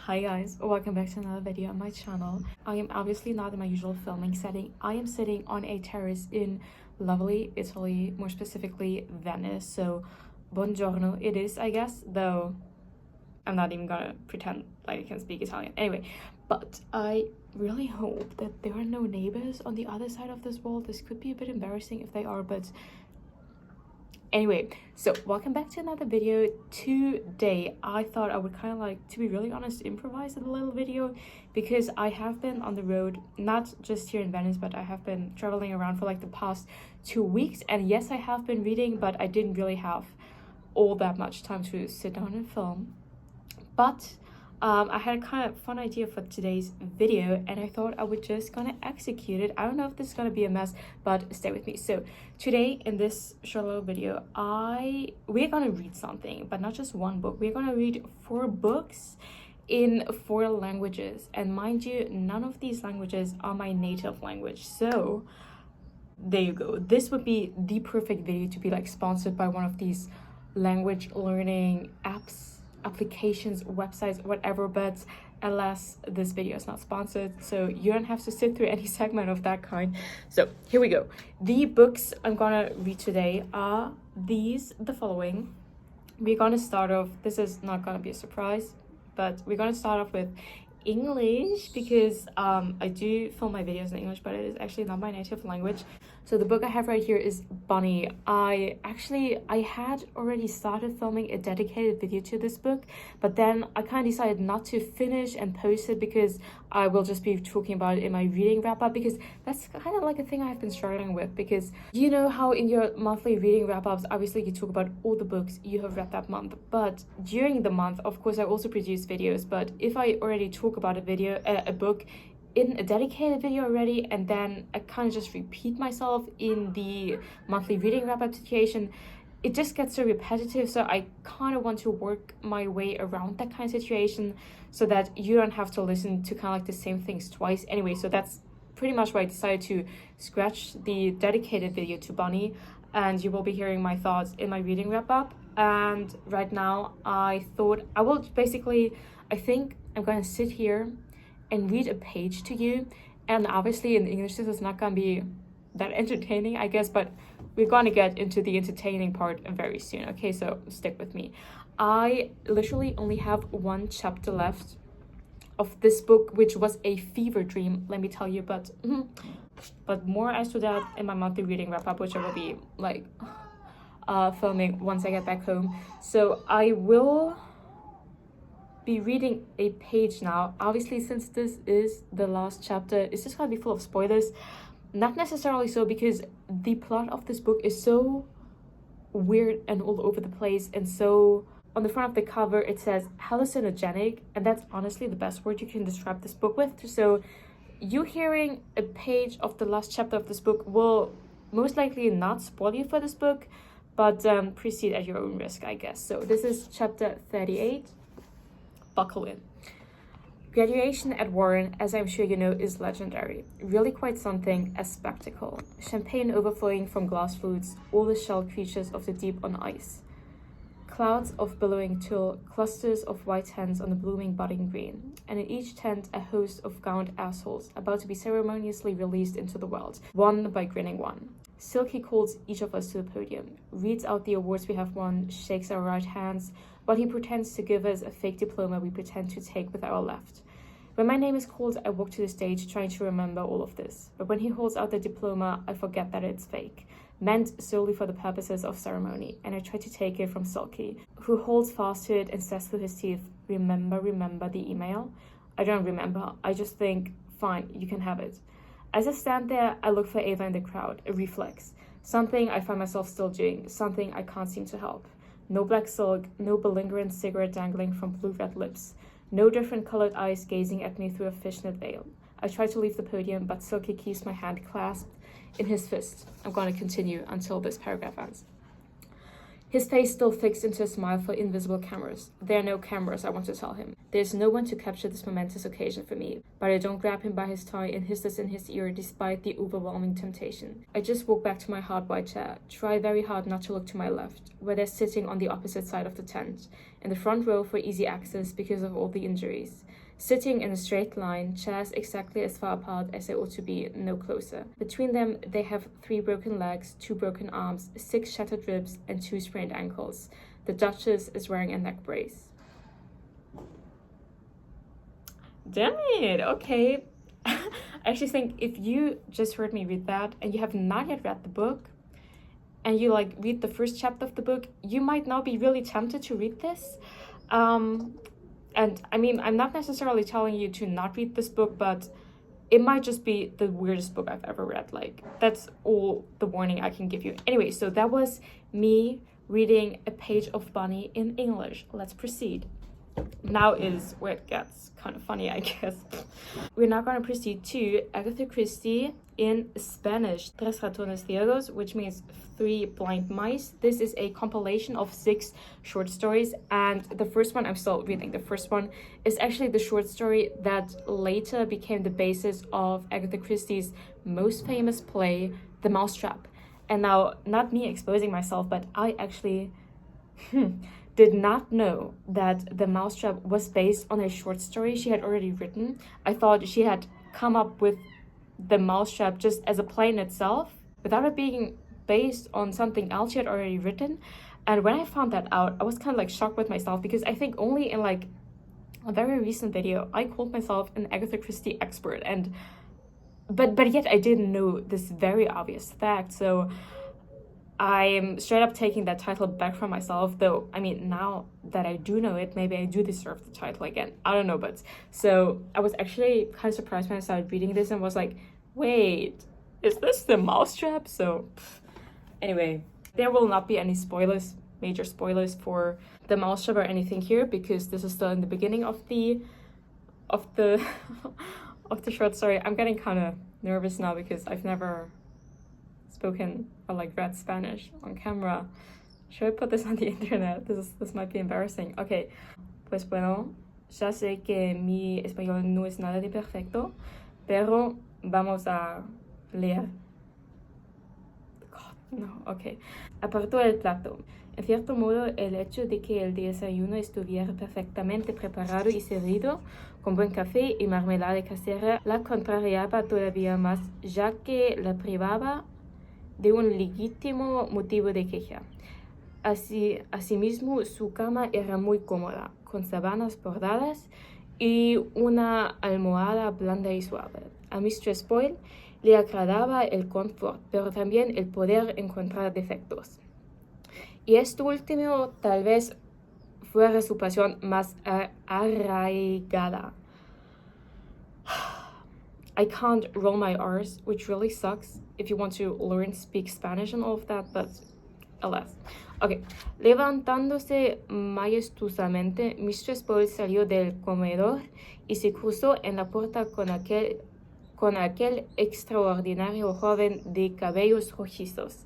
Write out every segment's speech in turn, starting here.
Hi guys, welcome back to another video on my channel. I am obviously not in my usual filming setting. I am sitting on a terrace in lovely Italy, more specifically Venice. So buongiorno it is, I guess, though I'm not even gonna pretend like I can speak Italian. Anyway, but I really hope that there are no neighbors on the other side of this wall. This could be a bit embarrassing if they are, but anyway, so welcome back to another video. Today I thought I would kind of like, to be really honest, improvise a little video because I have been on the road, not just here in Venice, but I have been traveling around for like the past 2 weeks. And yes, I have been reading, but I didn't really have all that much time to sit down and film. But I had a kind of fun idea for today's video and I thought I would just gonna execute it. I don't know if this is gonna be a mess, but stay with me. So today in this short little video, we're gonna read something, but not just one book. We're gonna read 4 books in 4 languages. And mind you, none of these languages are my native language. So there you go. This would be the perfect video to be like sponsored by one of these language learning applications, websites, whatever, but alas, this video is not sponsored, so you don't have to sit through any segment of that kind. So here we go. The books I'm gonna read today are the following. We're gonna start off, this is not gonna be a surprise, but we're gonna start off with English because I do film my videos in English, but it is actually not my native language. So the book I have right here is Bunny. I had already started filming a dedicated video to this book, but then I kind of decided not to finish and post it because I will just be talking about it in my reading wrap-up, because that's kind of like a thing I've been struggling with. Because you know how in your monthly reading wrap-ups, obviously you talk about all the books you have read that month, but during the month, of course, I also produce videos. But if I already talk about a book in a dedicated video already, and then I kind of just repeat myself in the monthly reading wrap-up situation, it just gets so repetitive. So I kind of want to work my way around that kind of situation so that you don't have to listen to kind of like the same things twice. Anyway, so that's pretty much why I decided to scratch the dedicated video to Bunny, and you will be hearing my thoughts in my reading wrap-up. And right now I thought I will I think I'm going to sit here and read a page to you. And obviously in English this is not going to be that entertaining, I guess, but we're going to get into the entertaining part very soon. Okay, so stick with me. I literally only have 1 chapter left of this book, which was a fever dream, let me tell you. But more as to that in my monthly reading wrap-up, which I will be like filming once I get back home. So I will be reading a page now. Obviously, since this is the last chapter, it's just gonna be full of spoilers. Not necessarily so, because the plot of this book is so weird and all over the place. And so on the front of the cover it says hallucinogenic, and that's honestly the best word you can describe this book with. So you hearing a page of the last chapter of this book will most likely not spoil you for this book, but proceed at your own risk, I guess. So this is chapter 38. Buckle in. Graduation at Warren, as I'm sure you know, is legendary. Really quite something, a spectacle. Champagne overflowing from glass flutes, all the shell creatures of the deep on ice. Clouds of billowing tulle, clusters of white hens on the blooming budding green. And in each tent, a host of gowned assholes, about to be ceremoniously released into the world, one by grinning one. Silky calls each of us to the podium, reads out the awards we have won, shakes our right hands, while he pretends to give us a fake diploma we pretend to take with our left. When my name is called, I walk to the stage trying to remember all of this. But when he holds out the diploma, I forget that it's fake, meant solely for the purposes of ceremony, and I try to take it from Sulky, who holds fast to it and says through his teeth, remember the email? I don't remember. I just think, fine, you can have it. As I stand there, I look for Ava in the crowd, a reflex. Something I find myself still doing, something I can't seem to help. No black silk, no belligerent cigarette dangling from blue-red lips, no different colored eyes gazing at me through a fishnet veil. I try to leave the podium, but Silky keeps my hand clasped in his fist. I'm going to continue until this paragraph ends. His face still fixed into a smile for invisible cameras. There are no cameras, I want to tell him. There's no one to capture this momentous occasion for me, but I don't grab him by his tie and hiss this in his ear despite the overwhelming temptation. I just walk back to my hard white chair, try very hard not to look to my left, where they're sitting on the opposite side of the tent, in the front row for easy access because of all the injuries. Sitting in a straight line, chairs exactly as far apart as they ought to be, no closer. Between them, they have 3 broken legs, 2 broken arms, 6 shattered ribs, and 2 sprained ankles. The Duchess is wearing a neck brace. Damn it, okay. I actually think if you just heard me read that and you have not yet read the book, and you like read the first chapter of the book, you might now be really tempted to read this. And I mean, I'm not necessarily telling you to not read this book, but it might just be the weirdest book I've ever read. Like, that's all the warning I can give you. Anyway, so that was me reading a page of Bunny in English. Let's proceed. Now is where it gets kind of funny, I guess. We're now going to proceed to Agatha Christie in Spanish, Tres Ratones Ciegos, which means 3 blind mice. This is a compilation of 6 short stories, and the first one I'm still reading. The first one is actually the short story that later became the basis of Agatha Christie's most famous play, The Mousetrap. And now, not me exposing myself, but I actually did not know that The Mousetrap was based on a short story she had already written. I thought she had come up with The Mousetrap just as a play in itself, without it being based on something else she had already written. And when I found that out, I was kind of like shocked with myself, because I think only in like a very recent video, I called myself an Agatha Christie expert. And but yet I didn't know this very obvious fact. So I'm straight up taking that title back from myself, though. I mean, now that I do know it, maybe I do deserve the title again. I don't know, but so I was actually kind of surprised when I started reading this and was like, wait, is this The Mousetrap? So anyway, there will not be any spoilers, major spoilers for The Mousetrap or anything here, because this is still in the beginning of the of the short story. I'm getting kind of nervous now because I've never spoken or like read Spanish on camera. Should I put this on the internet? This might be embarrassing. Okay, pues bueno, ya sé que mi español no es nada de perfecto, pero vamos a leer. God, no, okay. Apartó el plato. En cierto modo, el hecho de que el desayuno estuviera perfectamente preparado y servido, con buen café y mermelada casera, la contrariaba todavía más, ya que la privaba de un legítimo motivo de queja. Asimismo, su cama era muy cómoda, con sábanas bordadas y una almohada blanda y suave. A Mistress Boyle le agradaba el confort, pero también el poder encontrar defectos. Y esto último tal vez fuera su pasión más arraigada. I can't roll my R's, which really sucks if you want to learn speak Spanish and all of that, but alas. Okay, levantándose majestuosamente, Mistress Boyle salió del comedor y se cruzó en la puerta con aquel extraordinario joven de cabellos rojizos,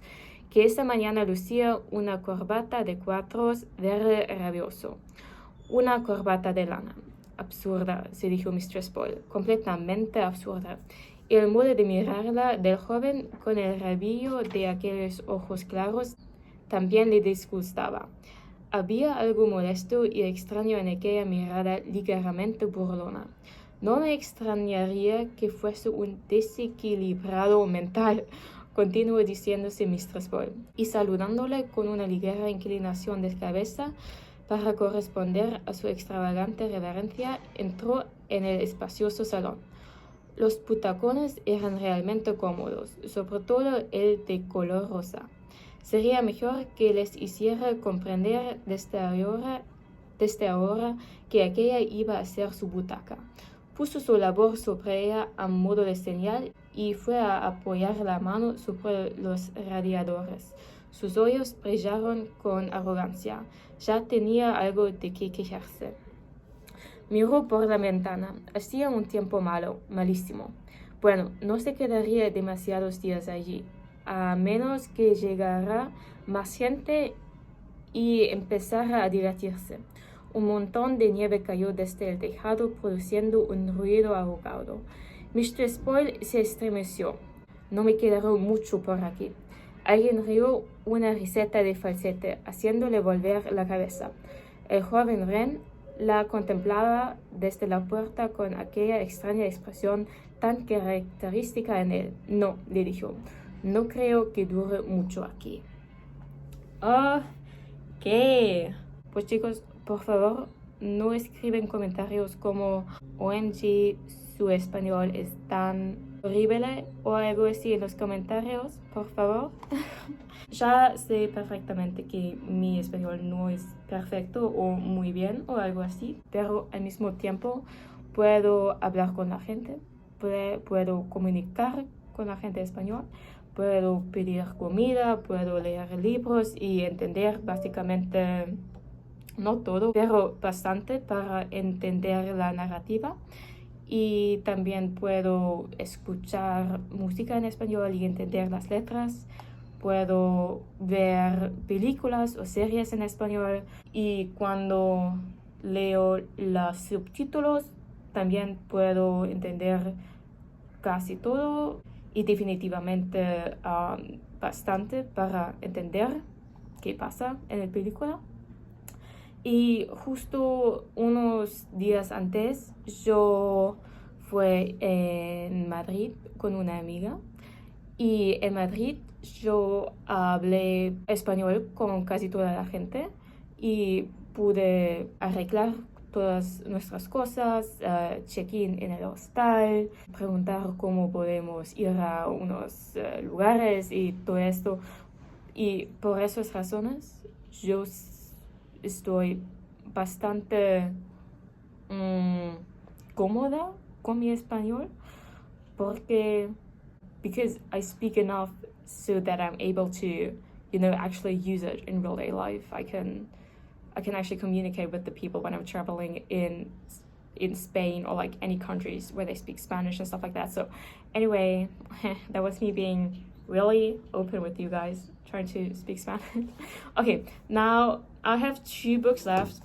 que esa mañana lucía una corbata de cuadros verde rabioso, una corbata de lana. Absurda, se dijo Mistress Boyle, completamente absurda. Y el modo de mirarla del joven con el rabillo de aquellos ojos claros también le disgustaba. Había algo molesto y extraño en aquella mirada ligeramente burlona. No me extrañaría que fuese un desequilibrado mental, continuó diciéndose Mistress Boyle, y saludándole con una ligera inclinación de cabeza para corresponder a su extravagante reverencia, entró en el espacioso salón. Los butacones eran realmente cómodos, sobre todo el de color rosa. Sería mejor que les hiciera comprender desde ahora que aquella iba a ser su butaca. Puso su labor sobre ella a modo de señal y fue a apoyar la mano sobre los radiadores. Sus ojos brillaron con arrogancia. Ya tenía algo de qué quejarse. Miró por la ventana. Hacía un tiempo malo, malísimo. Bueno, no se quedaría demasiados días allí, a menos que llegara más gente y empezara a divertirse. Un montón de nieve cayó desde el tejado, produciendo un ruido ahogado. Mistress Boyle se estremeció. No me quedará mucho por aquí. Alguien rió una riseta de falsete, haciéndole volver la cabeza. El joven Wren La contemplaba desde la puerta con aquella extraña expresión tan característica en él. No, le dijo, no creo que dure mucho aquí. Ok. Pues chicos, por favor, no escriben comentarios como OMG, su español es tan horrible o algo así en los comentarios, por favor. Ya sé perfectamente que mi español no es perfecto o muy bien o algo así, pero al mismo tiempo puedo hablar con la gente, puedo comunicar con la gente español, puedo pedir comida, puedo leer libros y entender básicamente, no todo, pero bastante para entender la narrativa. Y también puedo escuchar música en español y entender las letras. Puedo ver películas o series en español. Y cuando leo los subtítulos, también puedo entender casi todo. Y definitivamente bastante para entender qué pasa en la película. Y justo unos días antes yo fui en Madrid con una amiga y en Madrid yo hablé español con casi toda la gente y pude arreglar todas nuestras cosas, check-in en el hostal, preguntar cómo podemos ir a unos lugares y todo esto. Y por esas razones yo estoy bastante cómoda con mi español porque because I speak enough so that I'm able to, actually use it in real day life. I can actually communicate with the people when I'm traveling in Spain or like any countries where they speak Spanish and stuff like that. So anyway, that was me being really open with you guys, trying to speak Spanish. Okay, now I have 2 books left.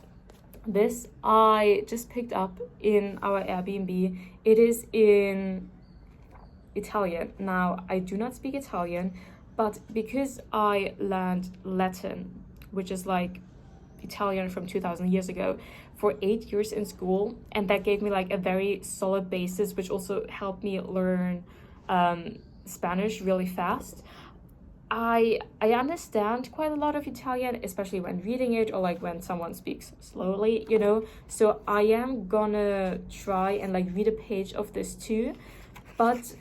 This I just picked up in our Airbnb. It is in Italian. Now, I do not speak Italian, but because I learned Latin, which is like Italian from 2000 years ago, for 8 years in school, and that gave me like a very solid basis, which also helped me learn Spanish really fast. I understand quite a lot of Italian, especially when reading it or like when someone speaks slowly, so I am gonna try and like read a page of this too, but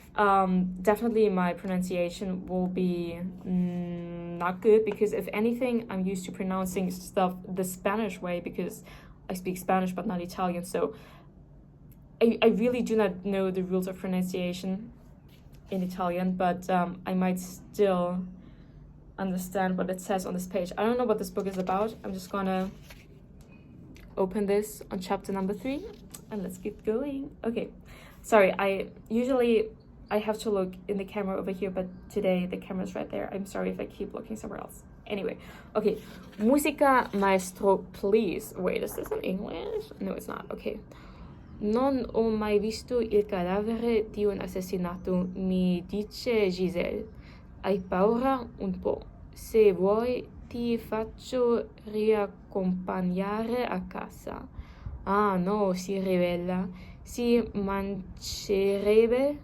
definitely my pronunciation will be not good, because if anything, I'm used to pronouncing stuff the Spanish way because I speak Spanish but not Italian, so I really do not know the rules of pronunciation in Italian, but I might still understand what it says on this page. I don't know what this book is about. I'm just gonna open this on chapter number 3 and let's get going. Okay, sorry, I have to look in the camera over here, but today the camera's right there. I'm sorry if I keep looking somewhere else. Anyway, okay, musica maestro, please. Wait, is this in English? No, it's not. Okay. Non ho mai visto il cadavere di un assassinato, mi dice Giselle. Hai paura? Un po'. Se vuoi ti faccio riaccompagnare a casa. Ah no, si rivela. Si mancherebbe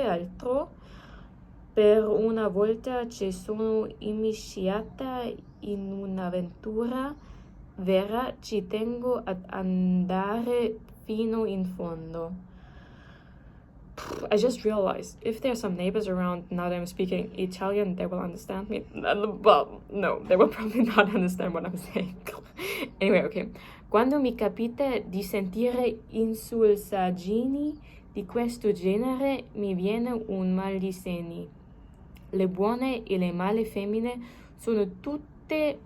altro. Per una volta ci sono iniziata in un'avventura vera, ci tengo ad andare fino in fondo. I just realized, if there's some neighbors around now that I'm speaking Italian, they will understand me. Well, no, they will probably not understand what I'm saying. Anyway, okay. Quando mi capita di sentire insulsaggini di questo genere, mi viene un mal di seni. Le buone e le male femmine sono tutte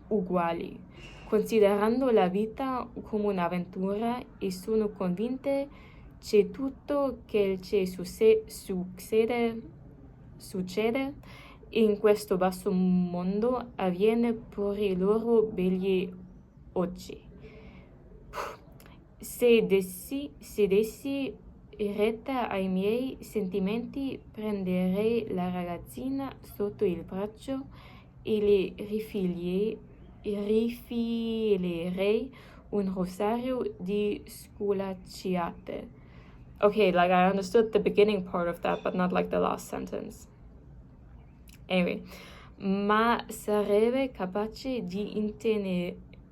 uguali, considerando la vita come un'avventura, e sono convinte che tutto che ci succede in questo basso mondo avviene per i loro begli occhi. Se dessi retta ai miei sentimenti, prenderei la ragazzina sotto il braccio e le rifilerei un rosario di sculacciate. Okay, like I understood the beginning part of that, but not like the last sentence. Anyway, ma sarebbe capace di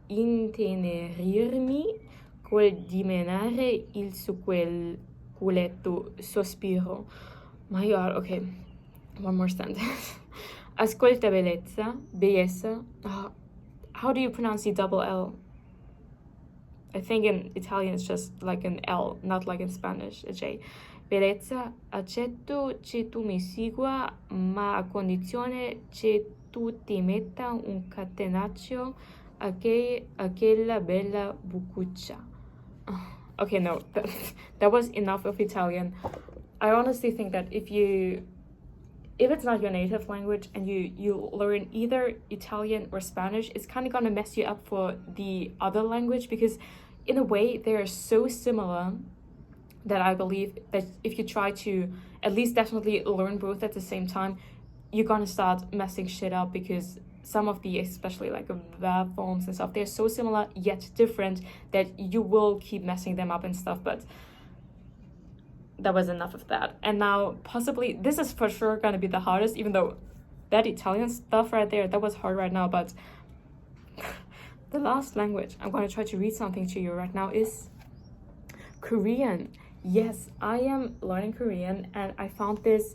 intenerirmi col dimenare il su quel culetto sospiro. My God, okay, one more sentence. Ascolta bellezza. How do you pronounce the double L? I think in Italian it's just like an L, not like in Spanish, a J. Bellezza, accetto che tu mi segua, ma a condizione che tu ti metta un catenaccio a quella bella bucuccia. Okay, no, that was enough of Italian. I honestly think that if it's not your native language and you learn either Italian or Spanish, it's kind of gonna mess you up for the other language, because in a way they're so similar that I believe that if you try to at least definitely learn both at the same time, you're gonna start messing shit up, because some of the, especially like verb forms and stuff, they're so similar yet different that you will keep messing them up and stuff. But that was enough of that. And now possibly this is for sure gonna be the hardest, even though that Italian stuff right there, that was hard right now. But the last language I'm going to try to read something to you right now is Korean. Yes, I am learning Korean, and I found this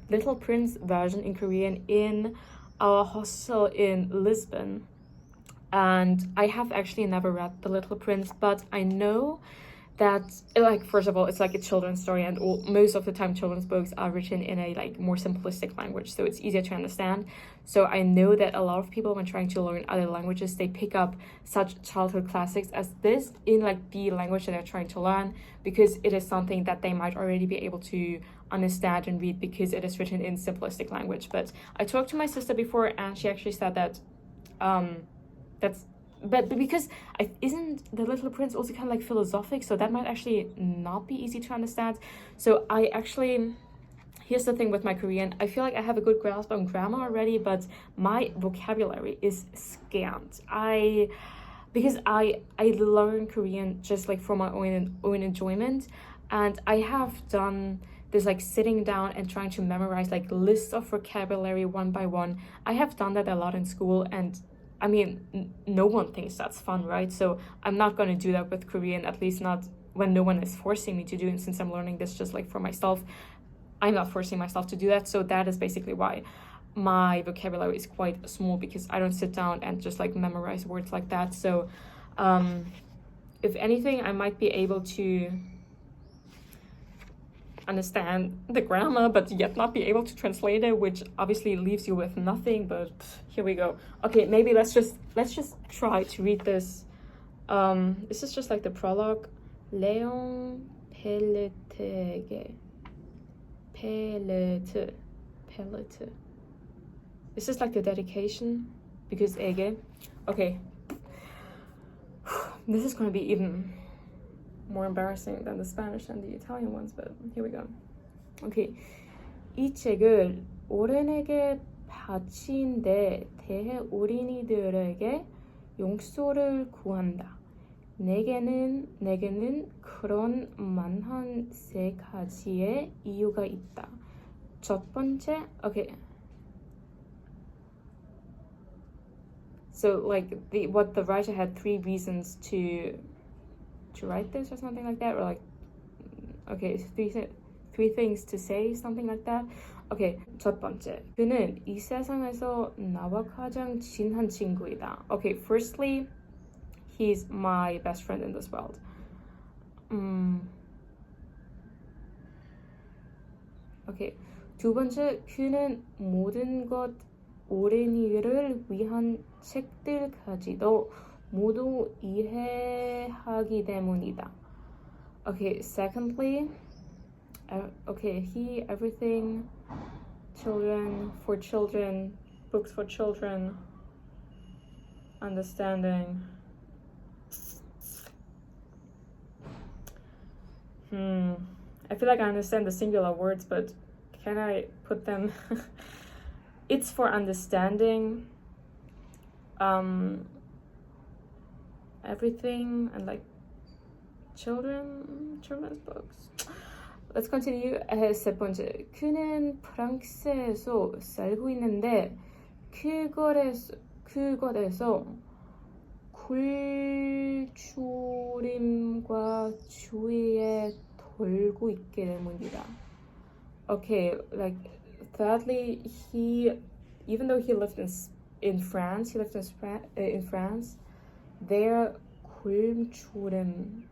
Little Prince version in Korean in our hostel in Lisbon. And I have actually never read The Little Prince, but I know that, like, first of all, it's like a children's story, and most of the time children's books are written in a like more simplistic language, so it's easier to understand. So I know that a lot of people, when trying to learn other languages, they pick up such childhood classics as this in like the language that they're trying to learn, because it is something that they might already be able to understand and read, because it is written in simplistic language. But I talked to my sister before, and she actually said that but because isn't The Little Prince also kind of like philosophic, so that might actually not be easy to understand. So here's the thing with my Korean, I feel like I have a good grasp on grammar already, but my vocabulary is scant. Because I learn Korean just like for my own enjoyment, and I have done this like sitting down and trying to memorize like lists of vocabulary one by one. I have done that a lot in school, and I mean, no one thinks that's fun, right? So I'm not going to do that with Korean, at least not when no one is forcing me to do it. And since I'm learning this just like for myself, I'm not forcing myself to do that. So that is basically why my vocabulary is quite small, because I don't sit down and just like memorize words like that. So if anything, I might be able to understand the grammar but yet not be able to translate it, which obviously leaves you with nothing. But here we go. Okay, maybe let's just try to read this. This is just like the prologue. Leon Pelletege. Pellet. This is like the dedication, because Ege. Okay. This is going to be even more embarrassing than the Spanish and the Italian ones, but here we go. Okay. 이 책을 어른에게 바친 데 대해 어린이들에게 용서를 구한다. 내게는 그런 만한 세 가지의 이유가 있다. 첫 번째, okay. So like what the writer had 3 reasons to write this or something like that, or like, okay, 3 things to say, something like that. Okay, 첫 번째, 그는 이 세상에서 나와 가장 친한 친구이다. Okay, firstly, he's my best friend in this world. Okay, 두 번째, 그는 모든 것 어린이를 위한 책들까지도 모두 이해하기 때문이다. Okay, secondly, everything, children, for children, books for children, understanding. I feel like I understand the singular words, but can I put them? It's for understanding. everything and like children's books. Let's continue. 세 번째, 그는 프랑스에서 살고 있는데 그곳에서 굴주림과 주위에 돌고 있기 때문이다. Okay, like thirdly, even though he lived in France, in France. Their 굴주름,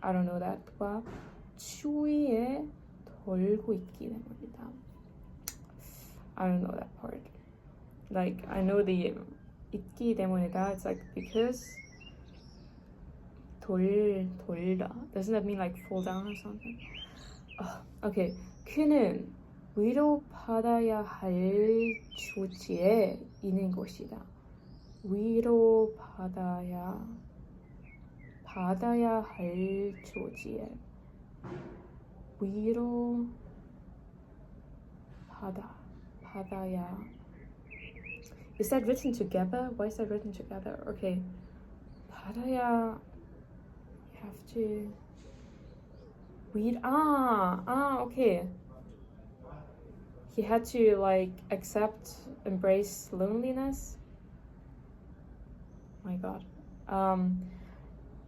I don't know that. 과 주위에 돌고 있기 때문이다. I don't know that part. Like I know the 있기 때문이다. It's like because 돌다. Doesn't that mean like fall down or something? Okay. 그는 위로받아야 할 조치에 있는 것이다. 위로받아야 할 조치에 받아야. Is that written together? Why is that written together? Okay. 받아야. You have to read. Okay. He had to like embrace loneliness. My God.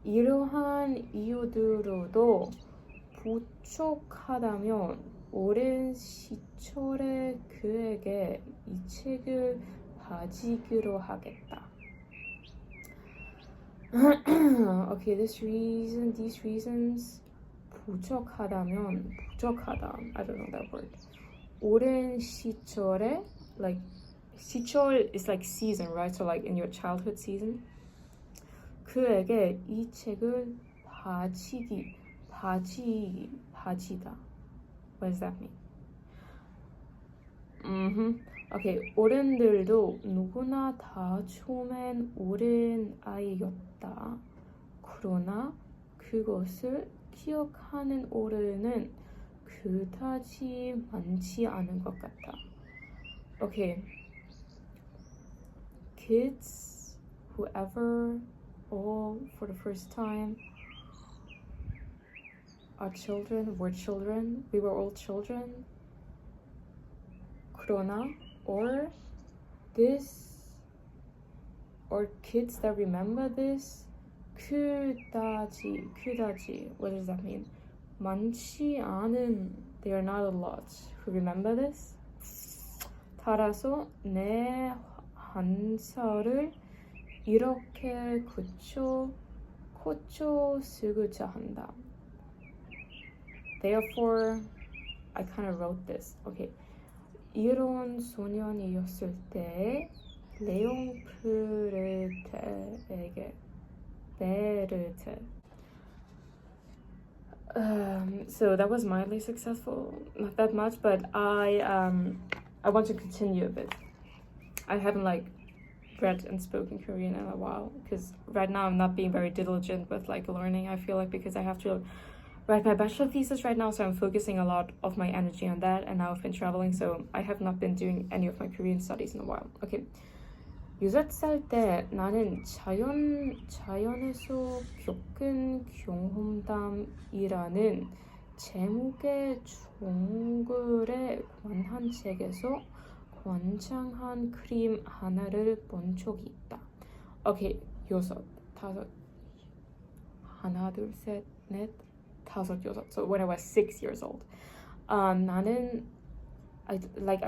이러한 이유들로도 부족하다면 오랜 시절에 그에게 이 책을 가지기로 하겠다. Okay, these reasons 부족하다. I don't know that word. 오랜 시절에, like 시절 is like season, right? So like in your childhood season. 그에게 이 책을 바치다. What does that mean? Okay, 어른들도 누구나 다 처음엔 어린 아이였다. 그러나 그것을 기억하는 어른은 그다지 많지 않은 것 같다. Okay, kids, whoever, all for the first time are children, we're children, we were all children. 그러나, or kids that remember this, 그다지, what does that mean? 많지 않은, they are not a lot who remember this. 따라서 내 한사를 이렇게 고쳐 쓰고자 한다. Therefore, I kind of wrote this. Okay. 이런 소년이었을 때 레옹 프르테에게 베르테. So that was mildly successful, not that much, but I want to continue a bit. I haven't read and spoken Korean in a while because right now I'm not being very diligent with learning. I feel like because I have to write my bachelor thesis right now, so I'm focusing a lot of my energy on that, and now I've been traveling, so I have not been doing any of my Korean studies in a while. Okay. 6살 때 나는 자연에서 겪은 경험담이라는 제목의 정글에 관한 책에서 굉장한 그림 하나를 본 적이 있다. 오케이, 6, 5, 하나, 둘, 셋, 넷, 다섯, 여섯. So when I was 6 years old, 나는 I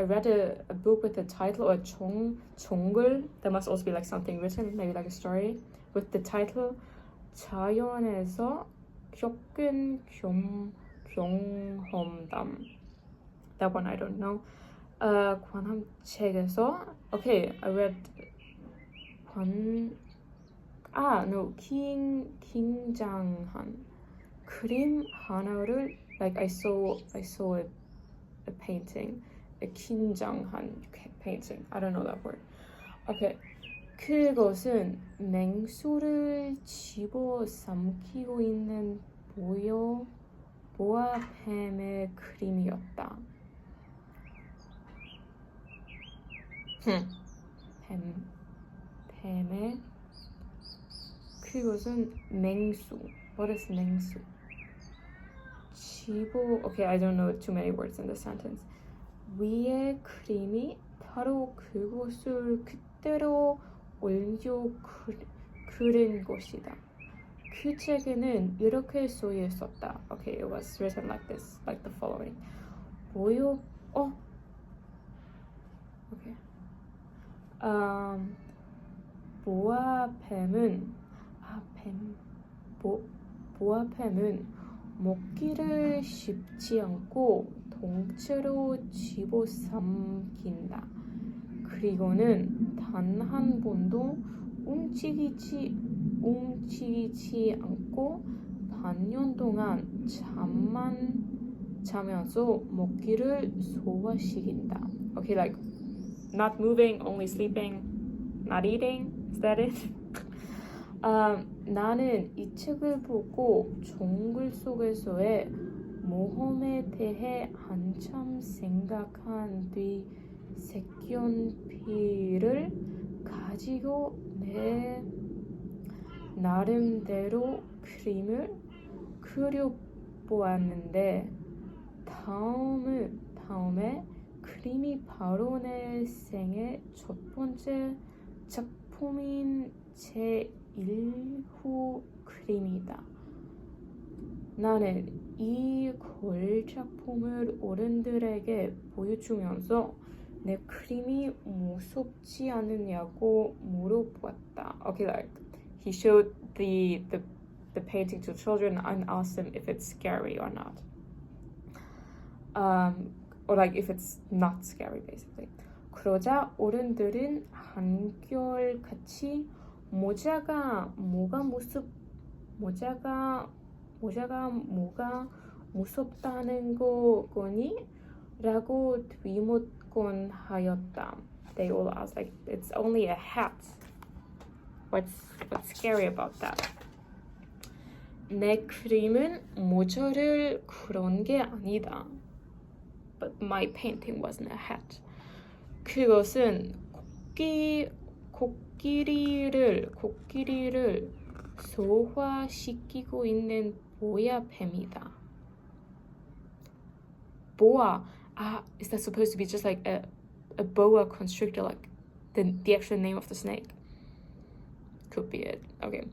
read a book with the title, or 정글, that must also be something written, maybe a story, with the title 자연에서 겪은 경험담. That one I don't know. 관한 책에서, okay, I read 긴장한 그림 하나를, I saw a painting, a 긴장한 painting. I don't know that word. Okay. 그것은 맹수를 집어삼키고 있는 보아뱀의 그림이었다. 뱀의 그것은 맹수. What is 맹수? 집어. Okay, I don't know too many words in this sentence. 위의 그림이 바로 그것을 그대로 올려 그린 것이다. 그 책에는 이렇게 써 있었다. Okay, it was written like this, like the following. Okay. 보아뱀은 먹기를 쉽지 않고 통째로 집어삼킨다. 그리고는 단 한 번도 움직이지 않고 반년 동안 잠만 자면서 먹기를 소화시킨다. Okay, like not moving, only sleeping, not eating. Is that it? 나는 이 책을 보고 정글 속에서의 모험에 대해 한참 생각한 뒤 색연필을 가지고 내 나름대로 그림을 그려보았는데 다음에 그림이 바로 내 생애 첫 번째 작품인 제 1호 그림이다. 나는 이 걸 작품을 어른들에게 보여주면서 내 그림이 무섭지 않느냐고 물어봤다. Okay, like he showed the painting to children and asked them if it's scary or not. Or like if it's not scary, basically. 그러자 어른들은 한결같이 모자가 뭐가 무섭다는 거거니? 라고 되묻곤하였다. They all asked, like, it's only a hat. What's scary about that? 내 그림은 모자를 그런 게 아니다. But my painting wasn't a hat. 그것은 코끼리를 소화시키고 있는 보아뱀이다. Boa. Is that supposed to be just like a boa constrictor, like the actual name of the snake? Could be it. Okay.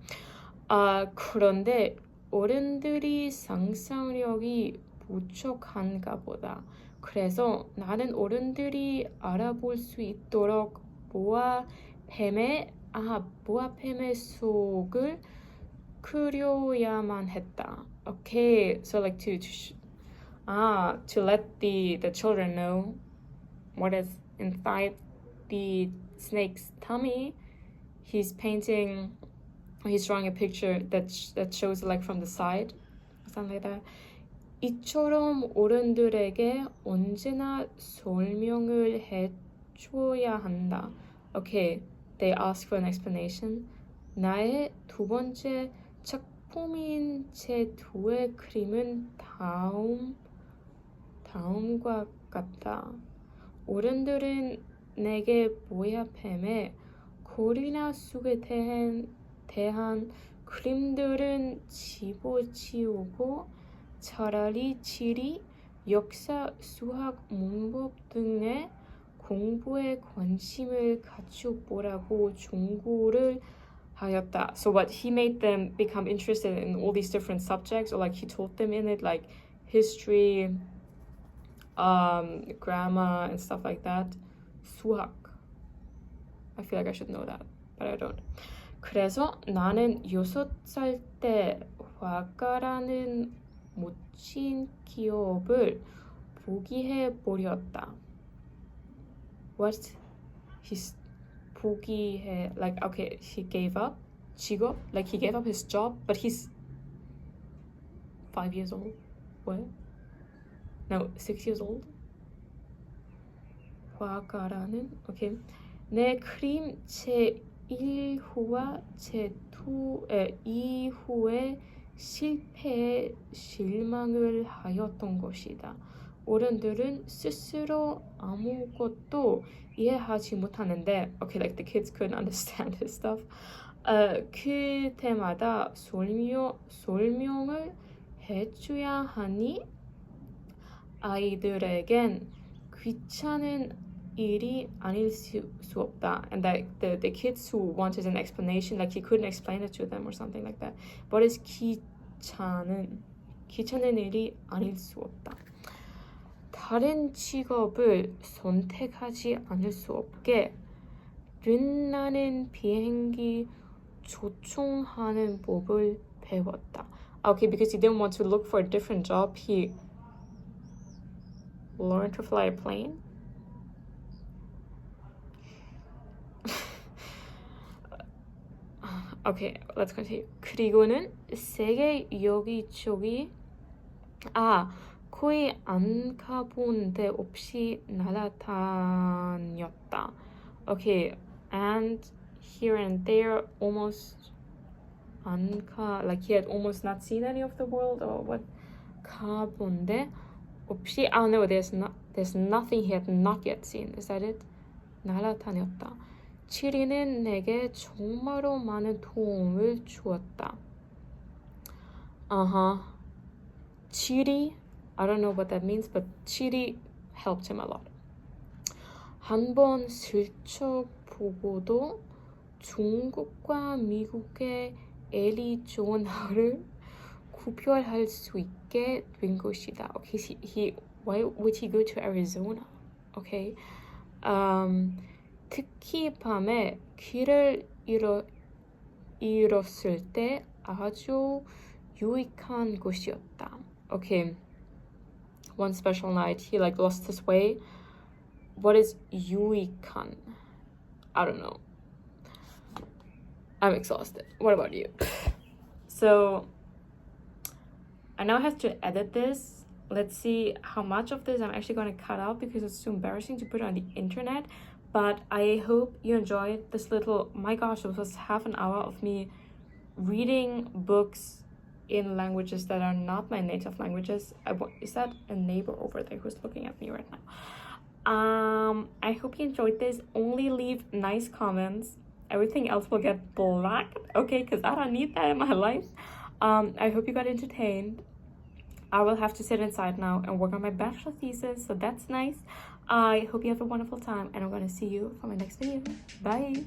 그런데 어른들이 상상력이 부족한가 보다. 그래서 나는 어른들이 알아볼 수 있도록 보아뱀의 속을 그려야만 했다. Okay, so like to let the children know what is inside the snake's tummy. He's drawing a picture that shows like from the side, something like that. 이처럼 어른들에게 언제나 설명을 해줘야 한다. Okay, they ask for an explanation. 나의 두 번째 작품인 제 두의 그림은 다음과 같다. 어른들은 내게 보아뱀의 거리나 숲에 대한 그림들은 집어치우고 차라리 지리, 역사, 수학, 문법 등의 공부에 관심을 가져보라고 충고를 하였다. So what he made them become interested in all these different subjects, or like he told them in it, like history, grammar and stuff like that. 수학. I feel like I should know that, but I don't. 그래서 나는 6살 때 화가라는 멋진 기업을 포기해버렸다. What? 포기해, like, okay, he gave up 직업, like he gave up his job, but he's 5 years old. What? No, 6 years old. 화가라는, okay. 내 그림 제 1호와 제 2호의 실패에 실망을 하였던 것이다. 어른들은 스스로 아무것도 이해하지 못하는데, okay, like the kids couldn't understand his stuff. 그때마다 설명을 해줘야 하니 아이들에겐 귀찮은 일이 아닐 수 없다. And like the kids who wanted an explanation, like he couldn't explain it to them or something like that. What is 귀찮은 일이 아닐 수 없다. 다른 직업을 선택하지 않을 수 없게 빛나는 비행기 조종하는 법을 배웠다. Okay, because he didn't want to look for a different job, he learned to fly a plane. Okay, let's continue. 그리고는 세계 여기저기 거의 안 가본 데 없이 날아다녔다. Okay, and here and there almost like he had almost not seen any of the world or what. 가본 데 없이 no, there's nothing he had not yet seen. Is that it? 날아다녔다. 치리는 내게 정말로 많은 도움을 주었다. 치리, I don't know what that means, but 치리 helped him a lot. 한번 슬쩍 보고도 중국과 미국의 애리조나를 구별할 수 있게 된 것이다. Okay, why would he go to Arizona? Okay. 특히 밤에 길을 잃었을 때 아주 유익한 곳이었다. Okay. One special night he like lost his way. What is 유익한? I don't know. I'm exhausted. What about you? So I now have to edit this. Let's see how much of this I'm actually going to cut out because it's too embarrassing to put it on the internet. But I hope you enjoyed this little, my gosh, it was half an hour of me reading books in languages that are not my native languages. Is that a neighbor over there who's looking at me right now? I hope you enjoyed this. Only leave nice comments. Everything else will get blacked, okay? Because I don't need that in my life. I hope you got entertained. I will have to sit inside now and work on my bachelor thesis, so that's nice. I hope you have a wonderful time, and I'm going to see you for my next video. Bye!